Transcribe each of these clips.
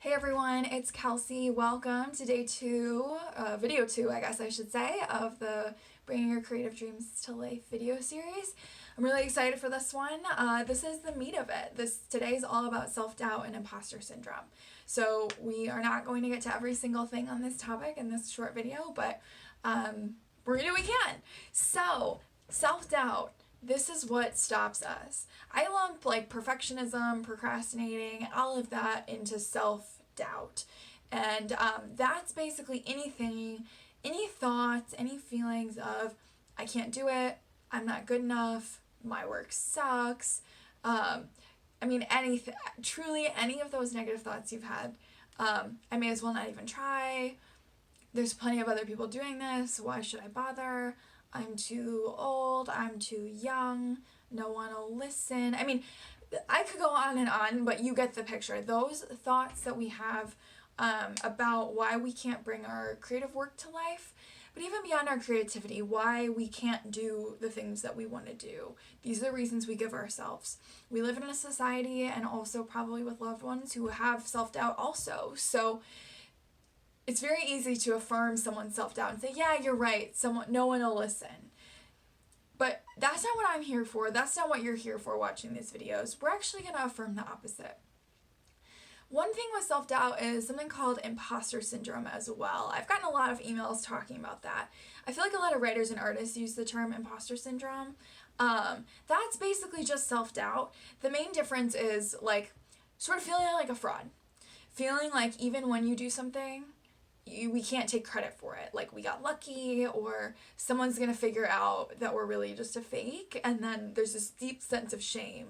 Hey everyone, it's Kelsey. Welcome to day two, video two, I guess I should say, of the Bringing Your Creative Dreams to Life video series. I'm really excited for this one. This is the meat of it. Today is all about self-doubt and imposter syndrome. So we are not going to get to every single thing on this topic in this short video, but we're going to do what we can. So, self-doubt. This is what stops us. I lump like perfectionism, procrastinating, all of that into self-doubt. And that's basically anything, any thoughts, any feelings of, I can't do it, I'm not good enough, my work sucks. Anything, truly any of those negative thoughts you've had. I may as well not even try. There's plenty of other people doing this. Why should I bother? I'm too old, I'm too young, no one will listen. I could go on, but you get the picture. Those thoughts that we have about why we can't bring our creative work to life, but even beyond our creativity, why we can't do the things that we want to do. These are the reasons we give ourselves. We live in a society and also probably with loved ones who have self-doubt also. So it's very easy to affirm someone's self-doubt and say, yeah, you're right, no one will listen. But that's not what I'm here for. That's not what you're here for watching these videos. We're actually going to affirm the opposite. One thing with self-doubt is something called imposter syndrome as well. I've gotten a lot of emails talking about that. I feel like a lot of writers and artists use the term imposter syndrome. That's basically just self-doubt. The main difference is like sort of feeling like a fraud. Feeling like even when you do something, we can't take credit for it. Like we got lucky, or someone's gonna figure out that we're really just a fake, and then there's this deep sense of shame.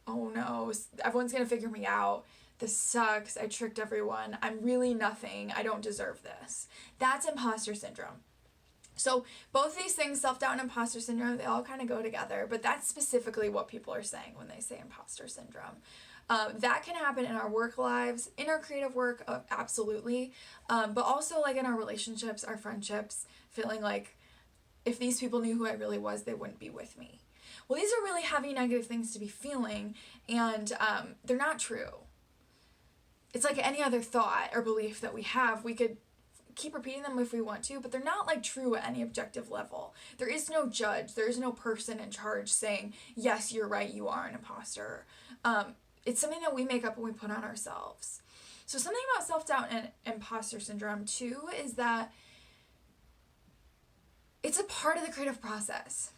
Oh no, everyone's gonna figure me out. This sucks. I tricked everyone. I'm really nothing. I don't deserve this. That's imposter syndrome. So both these things, self-doubt and imposter syndrome, they all kind of go together, but that's specifically what people are saying when they say imposter syndrome. That can happen in our work lives, in our creative work, absolutely, but also like in our relationships, our friendships, feeling like if these people knew who I really was, they wouldn't be with me. Well, these are really heavy negative things to be feeling, and they're not true. It's like any other thought or belief that we have. We could keep repeating them if we want to, but they're not like true at any objective level. There is no judge, there is no person in charge saying, yes, you're right, you are an imposter. It's something that we make up and we put on ourselves. So something about self-doubt and imposter syndrome too is that it's a part of the creative process.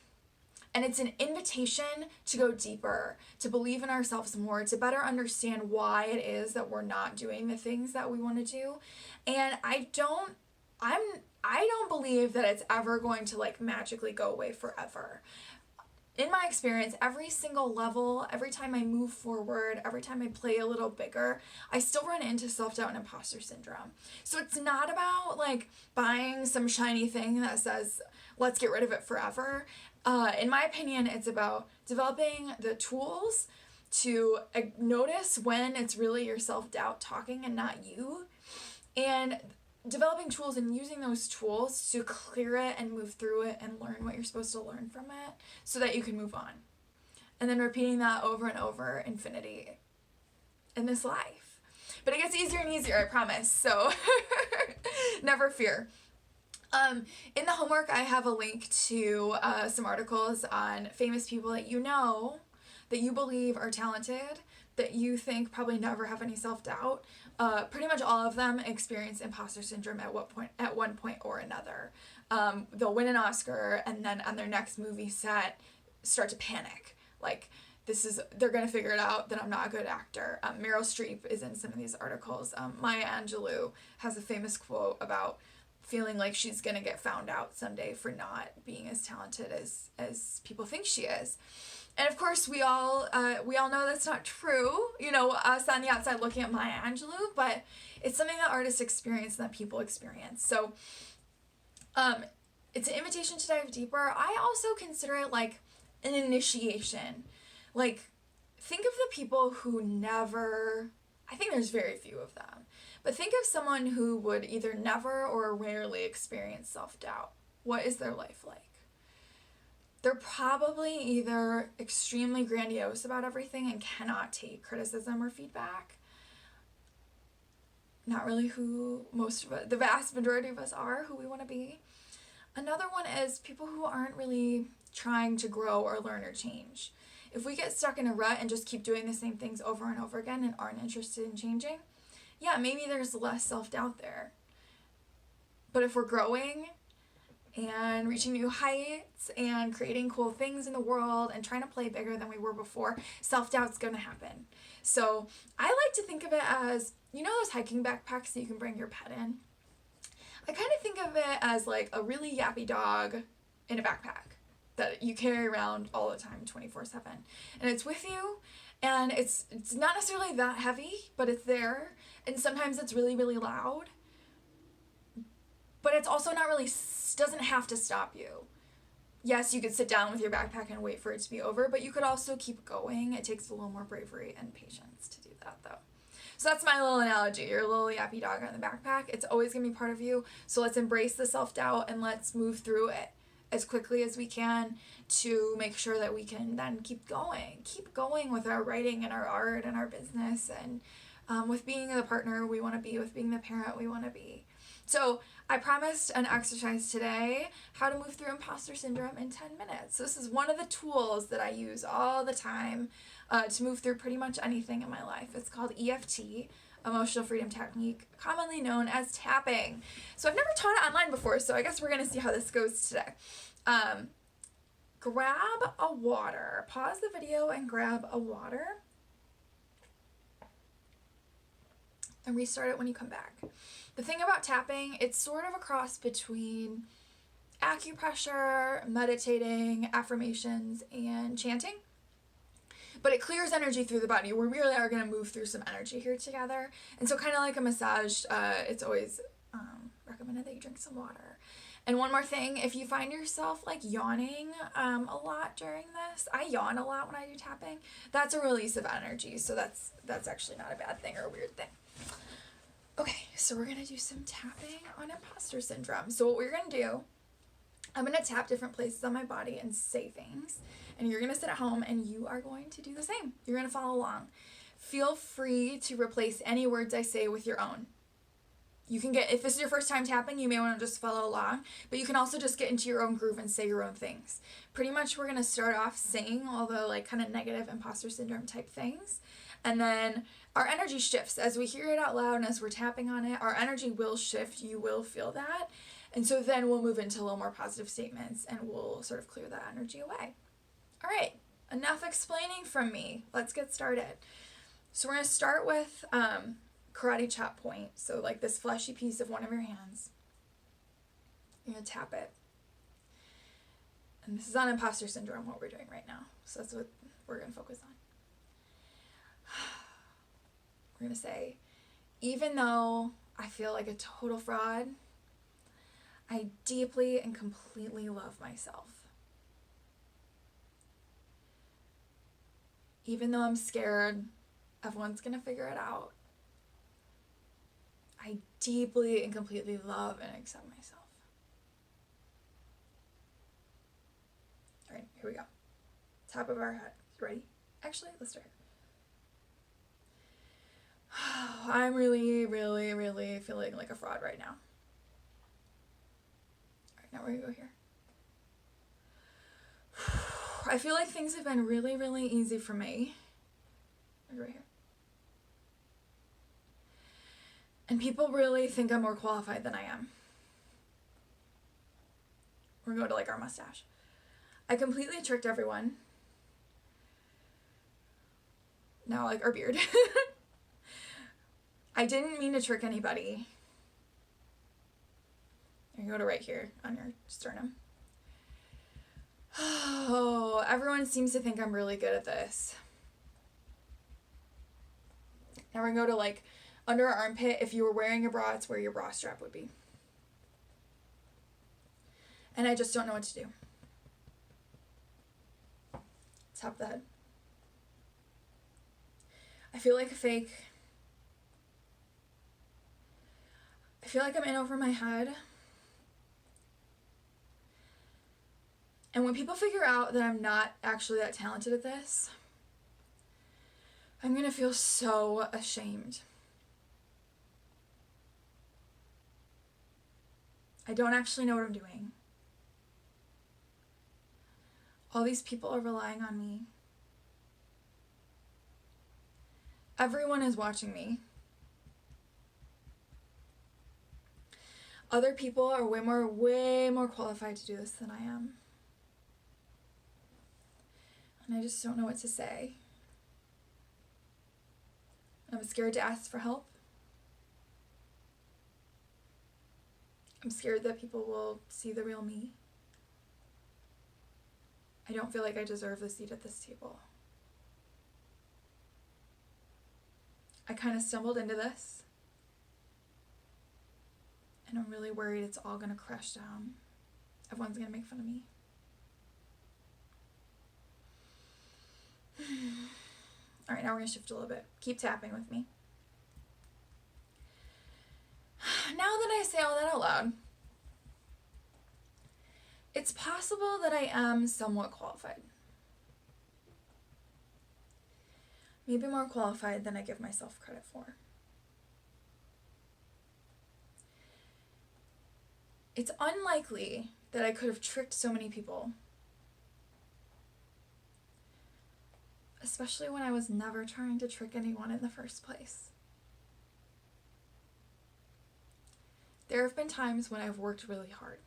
And it's an invitation to go deeper, to believe in ourselves more, to better understand why it is that we're not doing the things that we want to do. And I don't believe that it's ever going to like magically go away forever. In my experience, every single level, every time I move forward, every time I play a little bigger, I still run into self-doubt and imposter syndrome. So it's not about like buying some shiny thing that says, let's get rid of it forever. In my opinion, it's about developing the tools to notice when it's really your self-doubt talking and not you, and developing tools and using those tools to clear it and move through it and learn what you're supposed to learn from it so that you can move on. And then repeating that over and over infinity in this life. But it gets easier and easier, I promise. So never fear. In the homework, I have a link to some articles on famous people that you know, that you believe are talented, that you think probably never have any self-doubt. Pretty much all of them experience imposter syndrome at one point or another. They'll win an Oscar and then on their next movie set start to panic. Like, they're gonna figure it out that I'm not a good actor. Meryl Streep is in some of these articles. Maya Angelou has a famous quote about feeling like she's gonna get found out someday for not being as talented as people think she is. And of course, we all know that's not true, you know, us on the outside looking at Maya Angelou, but it's something that artists experience and that people experience. So it's an invitation to dive deeper. I also consider it like an initiation. Like, think of the people who never, I think there's very few of them, but think of someone who would either never or rarely experience self-doubt. What is their life like? They're probably either extremely grandiose about everything and cannot take criticism or feedback, not really who most of us, the vast majority of us are, who we want to be. Another one is people who aren't really trying to grow or learn or change. If we get stuck in a rut and just keep doing the same things over and over again and aren't interested in changing, yeah, maybe there's less self-doubt there. But if we're growing and reaching new heights and creating cool things in the world and trying to play bigger than we were before, self-doubt's going to happen. So I like to think of it as, you know those hiking backpacks that you can bring your pet in? I kind of think of it as like a really yappy dog in a backpack that you carry around all the time, 24/7. And it's with you, and it's not necessarily that heavy, but it's there. And sometimes it's really, really loud. But it's also not really, doesn't have to stop you. Yes, you could sit down with your backpack and wait for it to be over, but you could also keep going. It takes a little more bravery and patience to do that, though. So that's my little analogy. You're a little yappy dog on the backpack. It's always going to be part of you. So let's embrace the self-doubt and let's move through it as quickly as we can to make sure that we can then keep going with our writing and our art and our business and with being the partner we want to be, with being the parent we want to be. So I promised an exercise today, how to move through imposter syndrome in 10 minutes. So this is one of the tools that I use all the time to move through pretty much anything in my life. It's called EFT, Emotional Freedom Technique, commonly known as tapping. So I've never taught it online before, so I guess we're going to see how this goes today. Grab a water. Pause the video and grab a water. And restart it when you come back. The thing about tapping, it's sort of a cross between acupressure, meditating, affirmations, and chanting. But it clears energy through the body. We really are going to move through some energy here together. And so kind of like a massage, it's always recommended that you drink some water. And one more thing, if you find yourself like yawning a lot during this, I yawn a lot when I do tapping, that's a release of energy. So that's actually not a bad thing or a weird thing. Okay, so we're going to do some tapping on imposter syndrome. So what we're going to do, I'm going to tap different places on my body and say things. And you're going to sit at home and you are going to do the same. You're going to follow along. Feel free to replace any words I say with your own. You can if this is your first time tapping, you may want to just follow along. But you can also just get into your own groove and say your own things. Pretty much we're going to start off saying all the like kind of negative imposter syndrome type things. And then our energy shifts as we hear it out loud and as we're tapping on it, our energy will shift. You will feel that. And so then we'll move into a little more positive statements and we'll sort of clear that energy away. All right, enough explaining from me. Let's get started. So we're going to start with karate chop point. So like this fleshy piece of one of your hands. You're going to tap it. And this is on imposter syndrome, what we're doing right now. So that's what we're going to focus on. We're going to say, even though I feel like a total fraud, I deeply and completely love myself. Even though I'm scared, everyone's going to figure it out. I deeply and completely love and accept myself. All right, here we go. Top of our head. Ready? Actually, let's start here. I'm really, really, really feeling like a fraud right now. All right, now we're going to go here. I feel like things have been really, really easy for me. Right here. And people really think I'm more qualified than I am. We're going to go to like our mustache. I completely tricked everyone. Now like our beard. I didn't mean to trick anybody. You go to right here on your sternum. Oh, everyone seems to think I'm really good at this. Now we're going to go to like under our armpit. If you were wearing a bra, it's where your bra strap would be. And I just don't know what to do. Top of the head. I feel like a fake. I feel like I'm in over my head. And when people figure out that I'm not actually that talented at this, I'm going to feel so ashamed. I don't actually know what I'm doing. All these people are relying on me. Everyone is watching me. Other people are way more qualified to do this than I am. And I just don't know what to say. I'm scared to ask for help. I'm scared that people will see the real me. I don't feel like I deserve a seat at this table. I kind of stumbled into this. And I'm really worried it's all going to crash down. Everyone's going to make fun of me. All right, now we're going to shift a little bit. Keep tapping with me. Now that I say all that out loud, it's possible that I am somewhat qualified. Maybe more qualified than I give myself credit for. It's unlikely that I could have tricked so many people, especially when I was never trying to trick anyone in the first place. There have been times when I've worked really hard.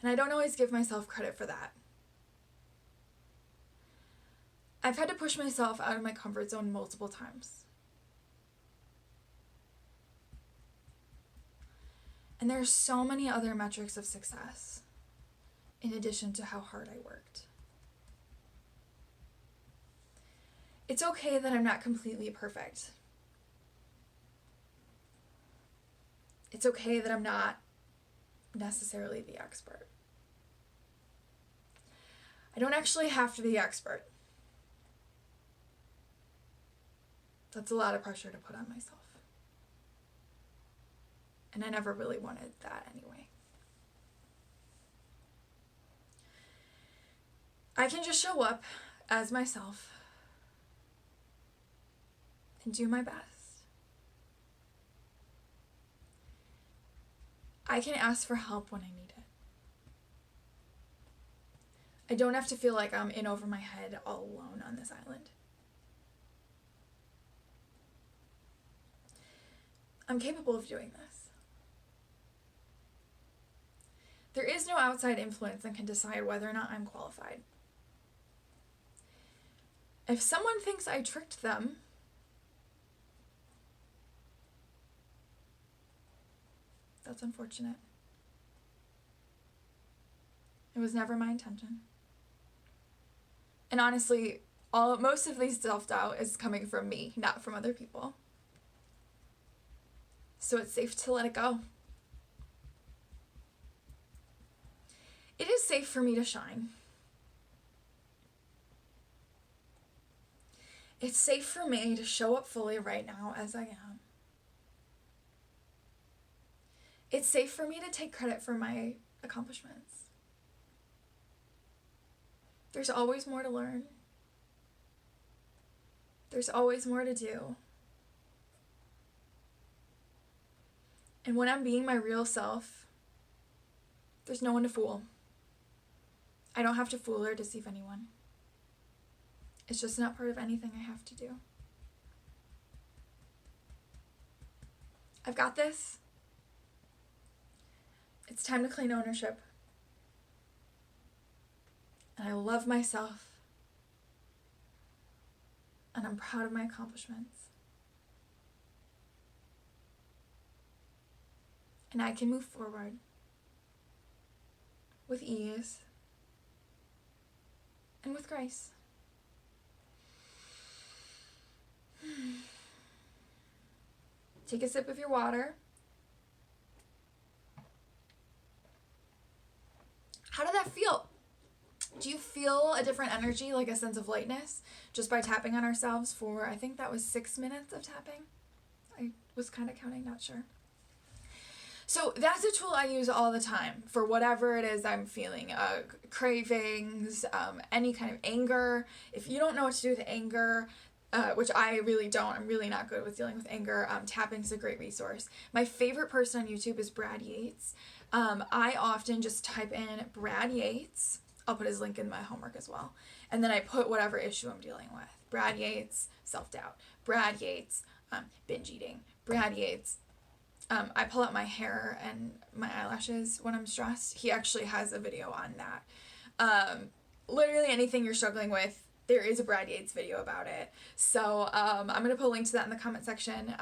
And I don't always give myself credit for that. I've had to push myself out of my comfort zone multiple times. And there are so many other metrics of success in addition to how hard I worked. It's okay that I'm not completely perfect. It's okay that I'm not necessarily the expert. I don't actually have to be the expert. That's a lot of pressure to put on myself. And I never really wanted that anyway. I can just show up as myself and do my best. I can ask for help when I need it. I don't have to feel like I'm in over my head all alone on this island. I'm capable of doing this. There is no outside influence that can decide whether or not I'm qualified. If someone thinks I tricked them, that's unfortunate. It was never my intention. And honestly, most of these self-doubt is coming from me, not from other people. So it's safe to let it go. It is safe for me to shine. It's safe for me to show up fully right now as I am. It's safe for me to take credit for my accomplishments. There's always more to learn. There's always more to do. And when I'm being my real self, there's no one to fool. I don't have to fool or deceive anyone. It's just not part of anything I have to do. I've got this. It's time to claim ownership. And I love myself. And I'm proud of my accomplishments. And I can move forward with ease and with grace. Take a sip of your water. How did that feel? Do you feel a different energy, like a sense of lightness, just by tapping on ourselves for, I think that was 6 minutes of tapping? I was kind of counting, not sure. So that's a tool I use all the time for whatever it is I'm feeling, cravings, any kind of anger. If you don't know what to do with anger, which I really don't. I'm really not good with dealing with anger. Tapping's a great resource. My favorite person on YouTube is Brad Yates. I often just type in Brad Yates. I'll put his link in my homework as well. And then I put whatever issue I'm dealing with. Brad Yates, self-doubt. Brad Yates, binge eating. Brad Yates. I pull out my hair and my eyelashes when I'm stressed. He actually has a video on that. Literally anything you're struggling with, there is a Brad Yates video about it. So I'm going to put a link to that in the comment section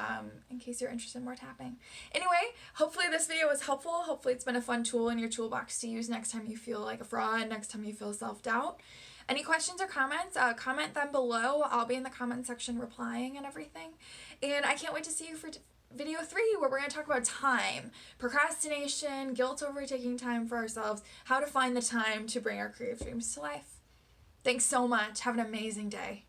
in case you're interested in more tapping. Anyway, hopefully this video was helpful. Hopefully it's been a fun tool in your toolbox to use next time you feel like a fraud, next time you feel self-doubt. Any questions or comments, comment them below. I'll be in the comment section replying and everything. And I can't wait to see you for video 3, where we're going to talk about time, procrastination, guilt over taking time for ourselves, how to find the time to bring our creative dreams to life. Thanks so much. Have an amazing day.